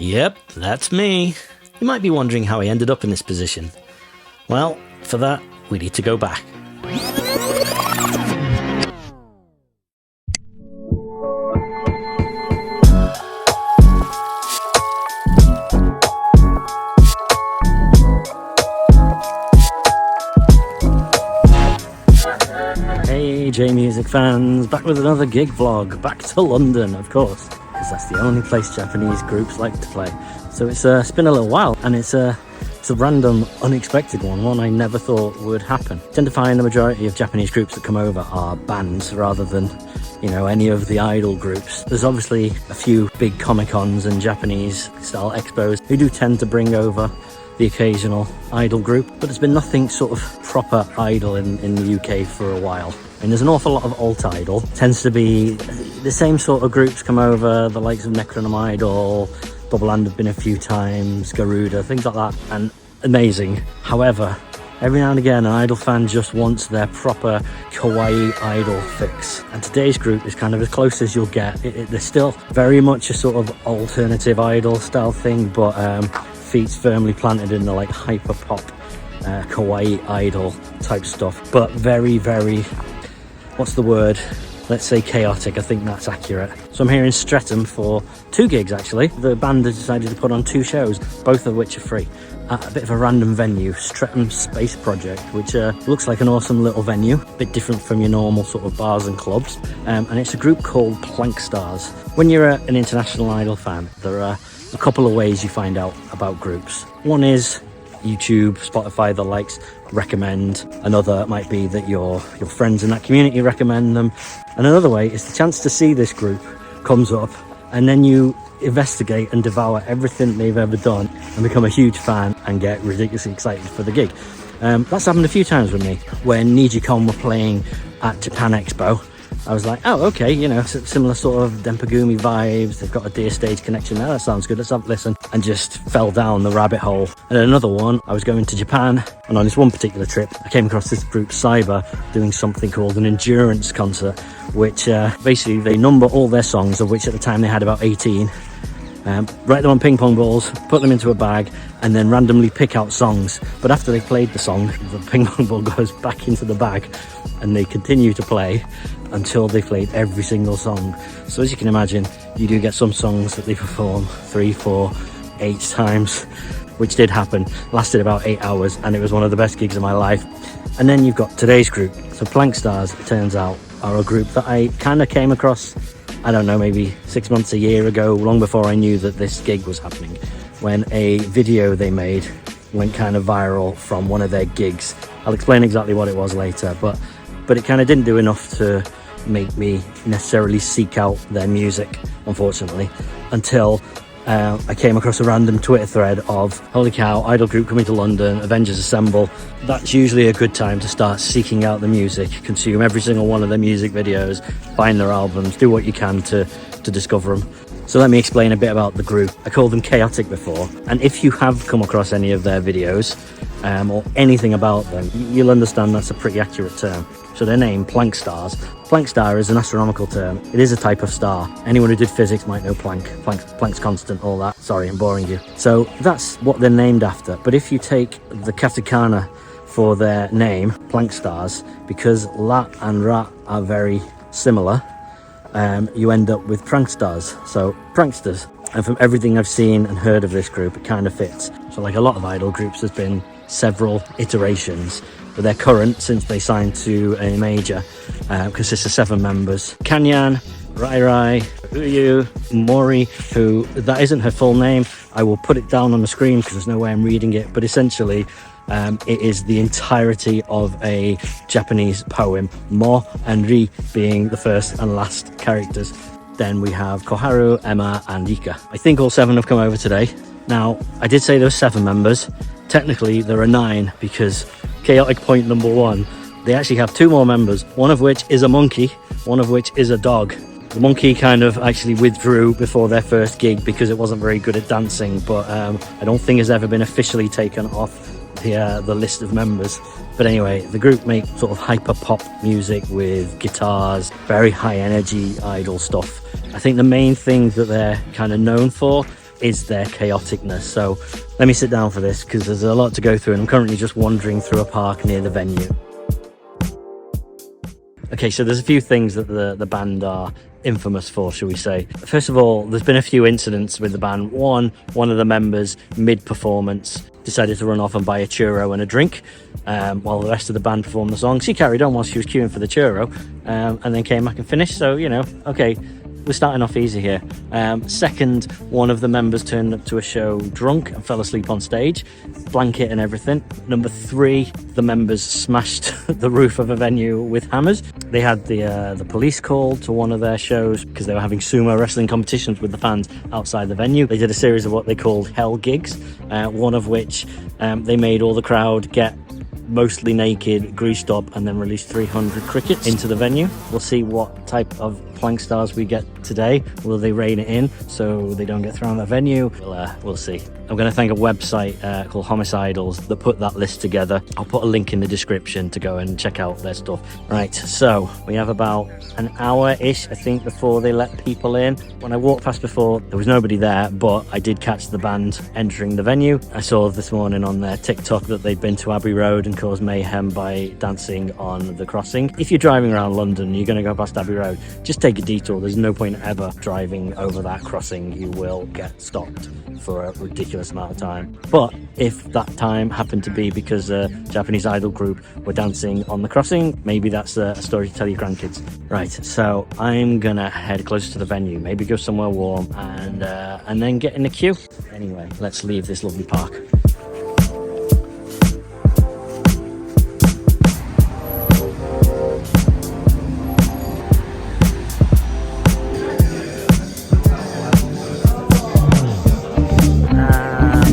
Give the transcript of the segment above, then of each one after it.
Yep, that's me. You might be wondering how I ended up in this position. Well, for that, we need to go back. Hey J-Music fans, back with another gig vlog, back to London of course, because that's the only place Japanese groups like to play. So it's been a little while, and it's a random, unexpected one I never thought would happen. I tend to find the majority of Japanese groups that come over are bands rather than, you know, any of the idol groups. There's obviously a few big Comic-Cons and Japanese style expos who do tend to bring over the occasional idol group, but there's been nothing sort of proper idol in the UK for a while. And there's an awful lot of alt idol. Tends to be the same sort of groups come over, the likes of Necronym Idol, Double Hand have been a few times, Garuda, things like that, and amazing. However, every now and again an idol fan just wants their proper kawaii idol fix, and today's group is kind of as close as you'll get. They're still very much a sort of alternative idol style thing, but feet firmly planted in the like hyper pop kawaii idol type stuff, but very, very, what's the word, let's say chaotic. I think that's accurate. So I'm here in Streatham for 2 gigs actually. The band has decided to put on 2 shows, both of which are free, at a bit of a random venue, Streatham Space Project, which looks like an awesome little venue, a bit different from your normal sort of bars and clubs, and it's a group called Planck Stars. When you're an international idol fan, there are a couple of ways you find out about groups. One is YouTube, Spotify, the likes recommend. Another might be that your friends in that community recommend them. And another way is the chance to see this group comes up, and then you investigate and devour everything they've ever done and become a huge fan and get ridiculously excited for the gig. That's happened a few times with me. When Nijicon were playing at Japan Expo, I was like, oh, okay, you know, similar sort of Dempagumi vibes. They've got a Dear Stage connection there. That sounds good. Let's have a listen. And just fell down the rabbit hole. And another one, I was going to Japan, and on this one particular trip, I came across this group, Cyber, doing something called an endurance concert, which basically they number all their songs, of which at the time they had about 18. Write them on ping pong balls, put them into a bag, and then randomly pick out songs. But after they've played the song, the ping pong ball goes back into the bag, and they continue to play until they've played every single song. So as you can imagine, you do get some songs that they perform 3, 4, 8 times, which did happen. Lasted about 8 hours, and it was one of the best gigs of my life. And then you've got today's group. So Planck Stars, it turns out, are a group that I kind of came across, I don't know, maybe 6 months, a year ago, long before I knew that this gig was happening, when a video they made went kind of viral from one of their gigs. I'll explain exactly what it was later, but it kind of didn't do enough to make me necessarily seek out their music, unfortunately, until I came across a random Twitter thread of, holy cow, idol group coming to London, Avengers Assemble. That's usually a good time to start seeking out the music, consume every single one of their music videos, find their albums, do what you can to discover them. So let me explain a bit about the group. I called them chaotic before, and if you have come across any of their videos or anything about them, you'll understand that's a pretty accurate term. So their name, Planck Stars. Planck star is an astronomical term. It is a type of star. Anyone who did physics might know Planck's constant, all that. Sorry, I'm boring you. So that's what they're named after. But if you take the katakana for their name, Planck Stars, because La and Ra are very similar, you end up with prank stars, so pranksters. And from everything I've seen and heard of this group, it kind of fits. So like a lot of idol groups, there's been several iterations, but their current, since they signed to a major, consists of 7 members. Nyan, Rairai, Uyu, Mori, who, that isn't her full name. I will put it down on the screen because there's no way I'm reading it, but essentially it is the entirety of a Japanese poem, Mo and Ri being the first and last characters. Then we have Koharu, Emma and Ika. I think all 7 have come over today. Now, I did say there were 7 members. Technically there are 9, because chaotic point number 1, they actually have 2 more members, one of which is a monkey, one of which is a dog. The monkey kind of actually withdrew before their first gig because it wasn't very good at dancing, but I don't think has ever been officially taken off the list of members. But anyway, the group make sort of hyper pop music with guitars, very high energy idol stuff. I think the main thing that they're kind of known for is their chaoticness. So let me sit down for this because there's a lot to go through, and I'm currently just wandering through a park near the venue. Okay, so there's a few things that the band are infamous for, shall we say. First of all, there's been a few incidents with the band. One of the members, mid-performance, decided to run off and buy a churro and a drink while the rest of the band performed the song. She carried on while she was queuing for the churro and then came back and finished. So, you know, okay, we're starting off easy here. Second, one of the members turned up to a show drunk and fell asleep on stage, blanket and everything. Number 3, the members smashed the roof of a venue with hammers. They had the police called to one of their shows because they were having sumo wrestling competitions with the fans outside the venue. They did a series of what they called hell gigs, one of which they made all the crowd get mostly naked, greased up, and then released 300 crickets into the venue. We'll see what type of Planck Stars we get today. Will they rein it in so they don't get thrown out of the venue? We'll see. I'm going to thank a website called Homicidals that put that list together. I'll put a link in the description to go and check out their stuff. Right, so we have about an hour-ish, I think, before they let people in. When I walked past before, there was nobody there, but I did catch the band entering the venue. I saw this morning on their TikTok that they'd been to Abbey Road and caused mayhem by dancing on the crossing. If you're driving around London, you're going to go past Abbey Road, just take a detour. There's no point ever driving over that crossing. You will get stopped for a ridiculous amount of time. But if that time happened to be because a Japanese idol group were dancing on the crossing, maybe that's a story to tell your grandkids. Right, so I'm gonna head closer to the venue, maybe go somewhere warm and then get in the queue. Anyway, let's leave this lovely park.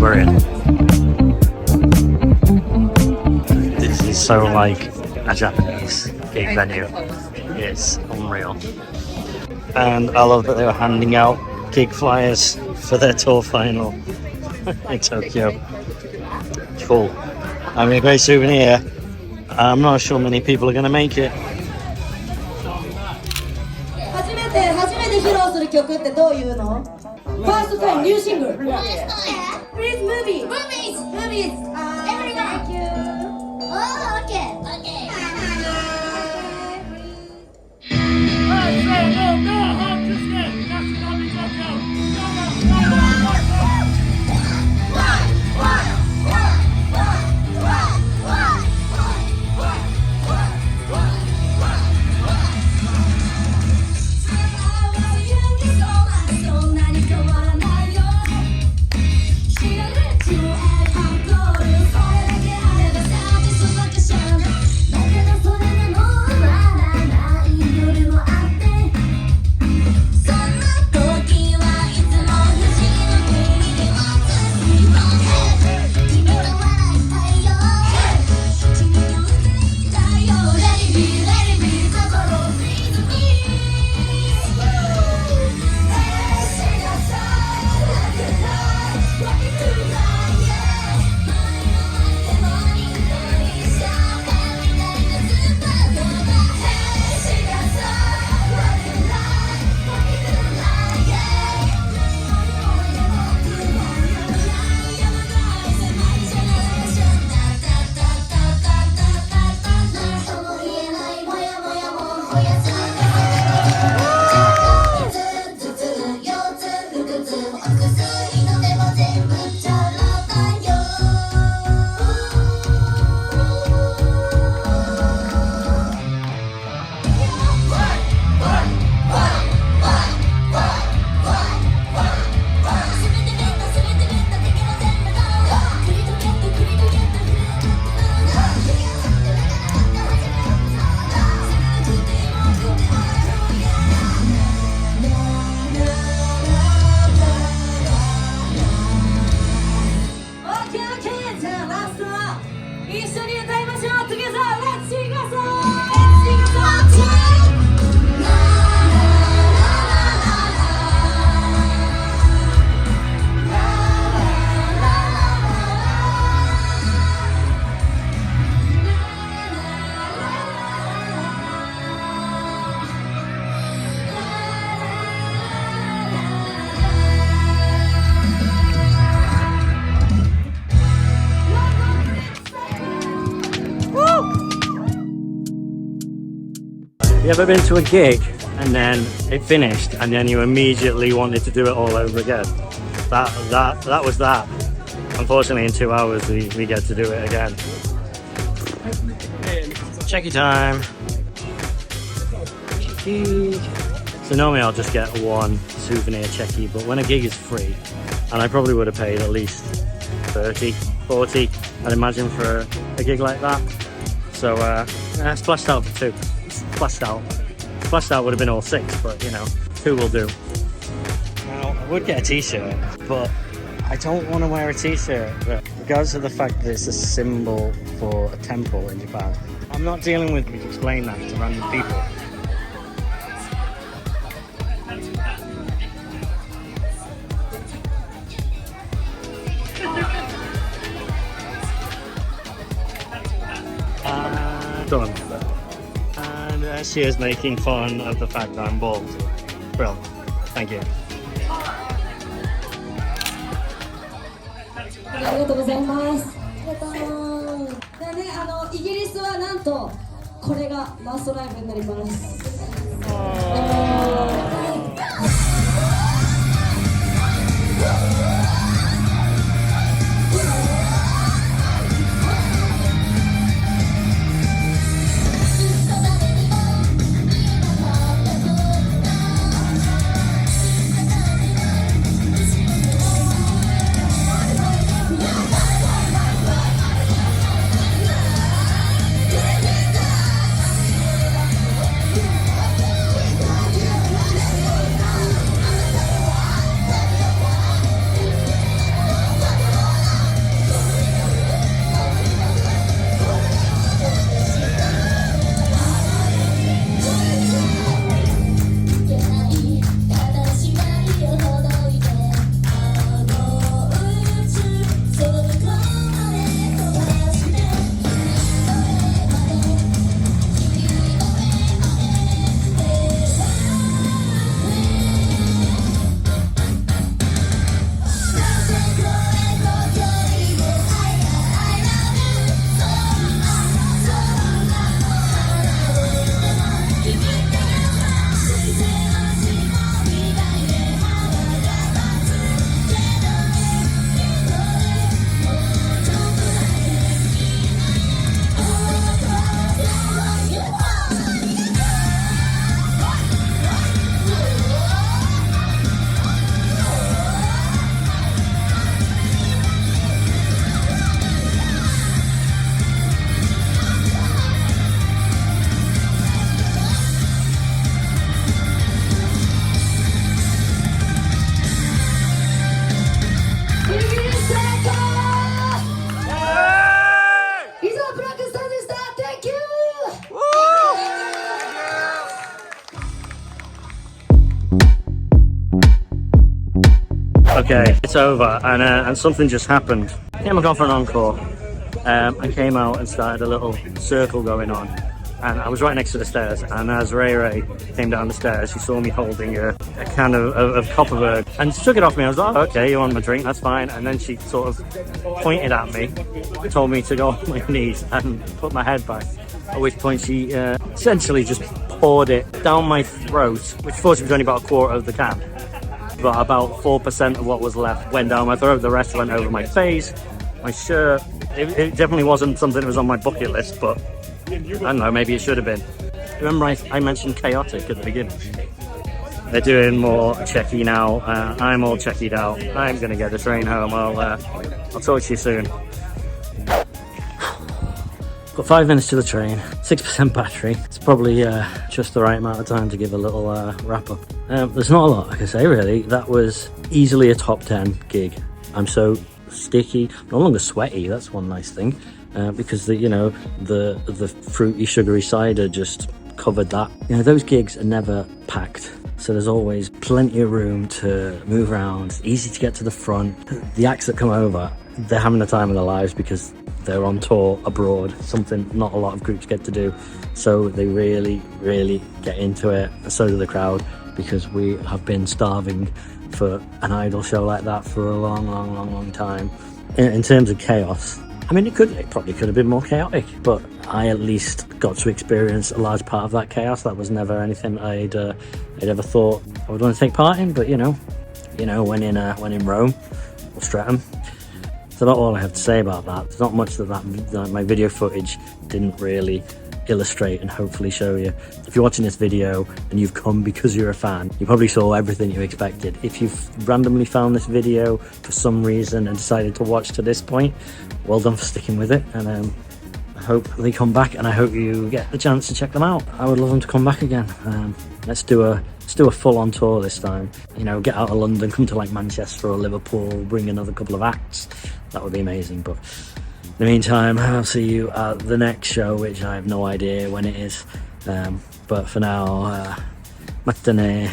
We're in. This is so like a Japanese gig venue. It's unreal. And I love that they were handing out gig flyers for their tour final in Tokyo. Cool. I mean, a great souvenir. I'm not sure many people are going to make it. 初めて披露する曲ってどういうの？ First time new single. Please movies. Movies. Everyone. Thank you. Oh, okay. Okay. You ever been to a gig and then it finished and then you immediately wanted to do it all over again? That was that. Unfortunately, in 2 hours we get to do it again. Checky time. Checky. So normally I'll just get one souvenir checky, but when a gig is free, and I probably would have paid at least 30, 40, I'd imagine, for a gig like that. So splashed out for 2. Splashed out would have been all 6, but you know, 2 will do. Now I would get a t-shirt, but I don't want to wear a t-shirt, regardless of the fact that it's a symbol for a temple in Japan. I'm not dealing with me to explain that to random people. Done. And she is making fun of the fact that I'm bald. Brilliant. Thank you. ありがとうございます。でね、イギリスはなんとこれがラストライブになります。Okay, it's over, and something just happened. Came on for an encore, and came out and started a little circle going on. And I was right next to the stairs, and as Rairai came down the stairs, she saw me holding a can of Copperberg, and she took it off me. I was like, oh, okay, you want my drink, that's fine. And then she sort of pointed at me, told me to go on my knees and put my head back, at which point she essentially just poured it down my throat, which fortunately was only about a quarter of the can. But about 4% of what was left went down my throat. The rest went over my face, my shirt. It definitely wasn't something that was on my bucket list, but I don't know, maybe it should have been. Remember I mentioned chaotic at the beginning? They're doing more checky now. I'm all checkied out. I'm going to get the train home. I'll talk to you soon. Got 5 minutes to the train, 6% battery. It's probably just the right amount of time to give a little wrap up. There's not a lot I can say really. That was easily a top 10 gig. I'm so sticky, no longer sweaty. That's one nice thing, because the fruity sugary cider just covered that. Those gigs are never packed, so there's always plenty of room to move around. It's easy to get to the front. The acts that come over, they're having the time of their lives because they're on tour abroad, something not a lot of groups get to do. So they really, really get into it. So do the crowd, because we have been starving for an idol show like that for a long time. In terms of chaos, I mean, it probably could have been more chaotic, but I at least got to experience a large part of that chaos. That was never anything I'd ever thought I would want to take part in. But you know, when in Rome or Streatham. That's about all I have to say about that. There's not much that my video footage didn't really illustrate and hopefully show you. If you're watching this video and you've come because you're a fan, you probably saw everything you expected. If you've randomly found this video for some reason and decided to watch to this point, well done for sticking with it, and I hope they come back, and I hope you get the chance to check them out. I would love them to come back again. Let's do a full-on tour this time. You know, get out of London, come to like Manchester or Liverpool, bring another couple of acts. That would be amazing. But in the meantime, I'll see you at the next show, which I have no idea when it is. But for now, matane.